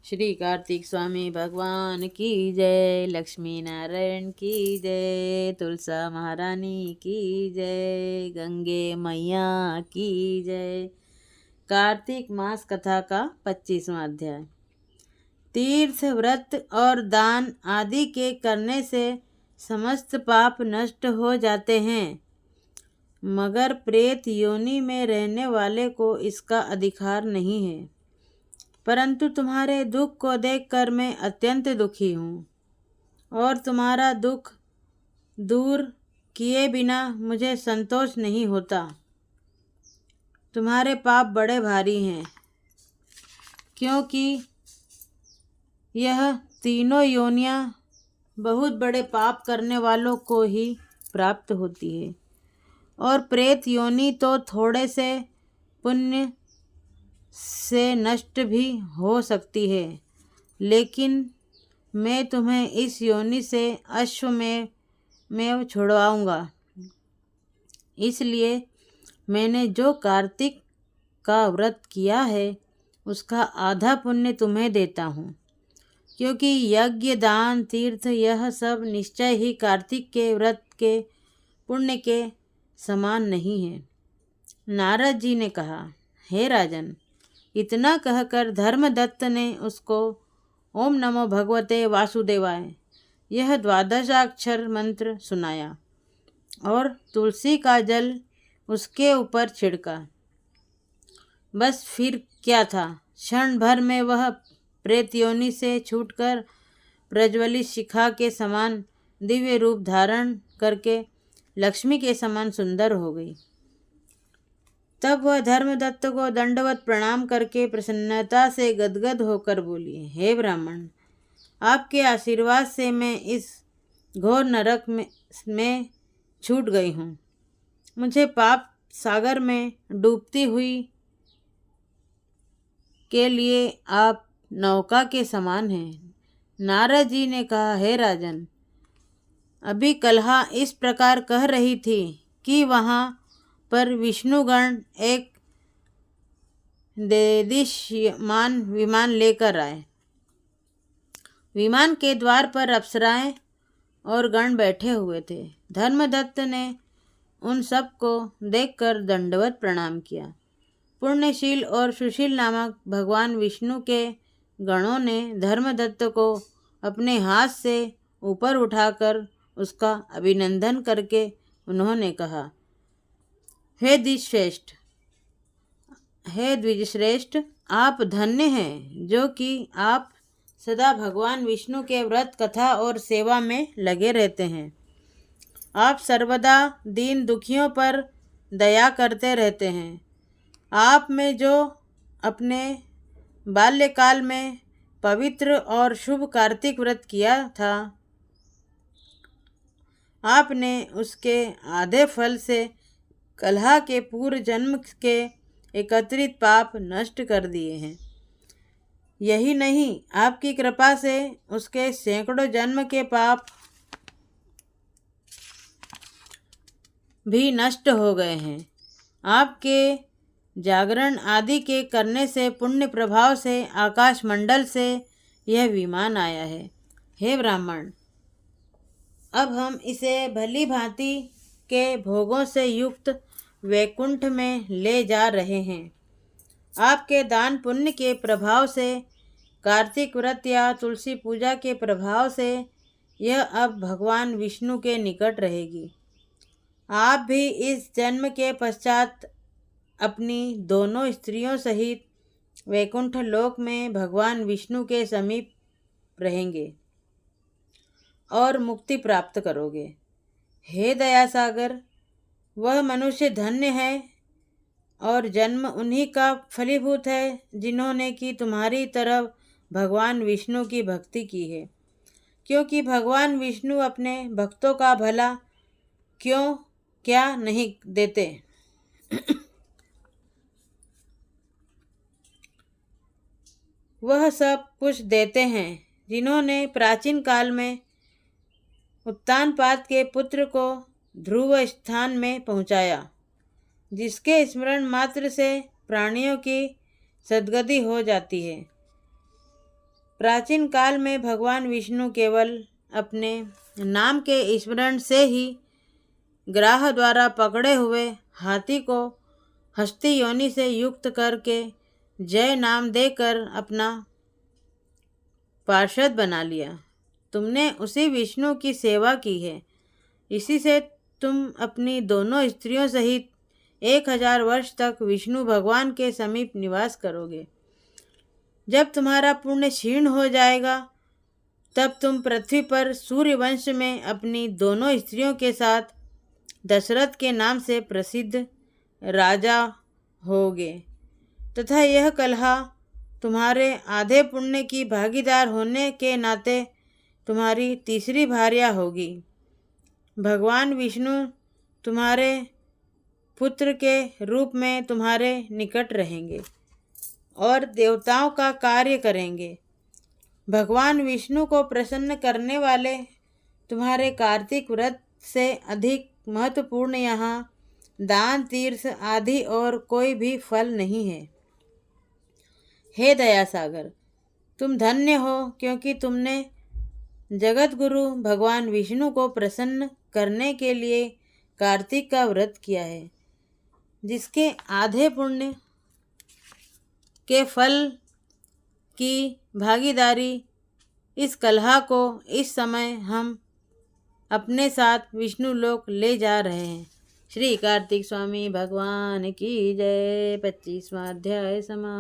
श्री कार्तिक स्वामी भगवान की जय, लक्ष्मी नारायण की जय, तुलसा महारानी की जय, गंगे मैया की जय। कार्तिक मास कथा का 25वां अध्याय। तीर्थ, व्रत और दान आदि के करने से समस्त पाप नष्ट हो जाते हैं, मगर प्रेत योनि में रहने वाले को इसका अधिकार नहीं है। परंतु तुम्हारे दुख को देखकर मैं अत्यंत दुखी हूँ और तुम्हारा दुख दूर किए बिना मुझे संतोष नहीं होता। तुम्हारे पाप बड़े भारी हैं, क्योंकि यह तीनों योनियाँ बहुत बड़े पाप करने वालों को ही प्राप्त होती है, और प्रेत योनि तो थोड़े से पुण्य से नष्ट भी हो सकती है। लेकिन मैं तुम्हें इस योनि से अश्वमेव छुड़वाऊंगा। इसलिए मैंने जो कार्तिक का व्रत किया है उसका आधा पुण्य तुम्हें देता हूँ, क्योंकि यज्ञ, दान, तीर्थ यह सब निश्चय ही कार्तिक के व्रत के पुण्य के समान नहीं है। नारद जी ने कहा, हे राजन, इतना कहकर धर्मदत्त ने उसको ओम नमो भगवते वासुदेवाय यह 12 मंत्र सुनाया और तुलसी का जल उसके ऊपर छिड़का। बस फिर क्या था, क्षण भर में वह प्रेत योनि से छूटकर प्रज्वलित शिखा के समान दिव्य रूप धारण करके लक्ष्मी के समान सुंदर हो गई। तब वह धर्मदत्त को दंडवत प्रणाम करके प्रसन्नता से गदगद होकर बोली, हे ब्राह्मण, आपके आशीर्वाद से मैं इस घोर नरक में छूट गई हूँ। मुझे पाप सागर में डूबती हुई के लिए आप नौका के समान हैं। नारद जी ने कहा, हे राजन, अभी कलहा इस प्रकार कह रही थी कि वहाँ पर विष्णुगण एक देदीप्यमान विमान लेकर आए। विमान के द्वार पर अप्सराएं और गण बैठे हुए थे। धर्मदत्त ने उन सब को देखकर दंडवत प्रणाम किया। पुण्यशील और सुशील नामक भगवान विष्णु के गणों ने धर्मदत्त को अपने हाथ से ऊपर उठाकर उसका अभिनंदन करके उन्होंने कहा, हे द्विजश्रेष्ठ, आप धन्य हैं, जो कि आप सदा भगवान विष्णु के व्रत, कथा और सेवा में लगे रहते हैं। आप सर्वदा दीन दुखियों पर दया करते रहते हैं। आप में जो अपने बाल्यकाल में पवित्र और शुभ कार्तिक व्रत किया था, आपने उसके आधे फल से कलहा के पूर्व जन्म के एकत्रित पाप नष्ट कर दिए हैं। यही नहीं, आपकी कृपा से उसके सैकड़ों जन्म के पाप भी नष्ट हो गए हैं। आपके जागरण आदि के करने से पुण्य प्रभाव से आकाश मंडल से यह विमान आया है। हे ब्राह्मण, अब हम इसे भली भांति के भोगों से युक्त वैकुंठ में ले जा रहे हैं। आपके दान पुण्य के प्रभाव से, कार्तिक व्रत या तुलसी पूजा के प्रभाव से यह अब भगवान विष्णु के निकट रहेगी। आप भी इस जन्म के पश्चात अपनी दोनों स्त्रियों सहित वैकुंठ लोक में भगवान विष्णु के समीप रहेंगे और मुक्ति प्राप्त करोगे। हे दयासागर, वह मनुष्य धन्य है और जन्म उन्हीं का फलीभूत है जिन्होंने कि तुम्हारी तरफ भगवान विष्णु की भक्ति की है, क्योंकि भगवान विष्णु अपने भक्तों का भला क्या नहीं देते। वह सब कुछ देते हैं जिन्होंने प्राचीन काल में उत्तानपाद के पुत्र को ध्रुव स्थान में पहुंचाया, जिसके स्मरण मात्र से प्राणियों की सद्गति हो जाती है। प्राचीन काल में भगवान विष्णु केवल अपने नाम के स्मरण से ही ग्राह द्वारा पकड़े हुए हाथी को हस्ती योनि से युक्त करके जय नाम देकर अपना पार्षद बना लिया। तुमने उसी विष्णु की सेवा की है, इसी से तुम अपनी दोनों स्त्रियों सहित 1000 वर्ष तक विष्णु भगवान के समीप निवास करोगे। जब तुम्हारा पुण्य क्षीण हो जाएगा तब तुम पृथ्वी पर सूर्यवंश में अपनी दोनों स्त्रियों के साथ दशरथ के नाम से प्रसिद्ध राजा होगे तथा यह कलहा तुम्हारे आधे पुण्य की भागीदार होने के नाते तुम्हारी तीसरी भार्या होगी। भगवान विष्णु तुम्हारे पुत्र के रूप में तुम्हारे निकट रहेंगे और देवताओं का कार्य करेंगे। भगवान विष्णु को प्रसन्न करने वाले तुम्हारे कार्तिक व्रत से अधिक महत्वपूर्ण यहाँ दान तीर्थ आदि और कोई भी फल नहीं है। हे दया सागर, तुम धन्य हो क्योंकि तुमने जगत गुरु भगवान विष्णु को प्रसन्न करने के लिए कार्तिक का व्रत किया है, जिसके आधे पुण्य के फल की भागीदारी इस कलहा को इस समय हम अपने साथ विष्णु लोक ले जा रहे हैं। श्री कार्तिक स्वामी भगवान की जय। 25वां अध्याय समाप्त।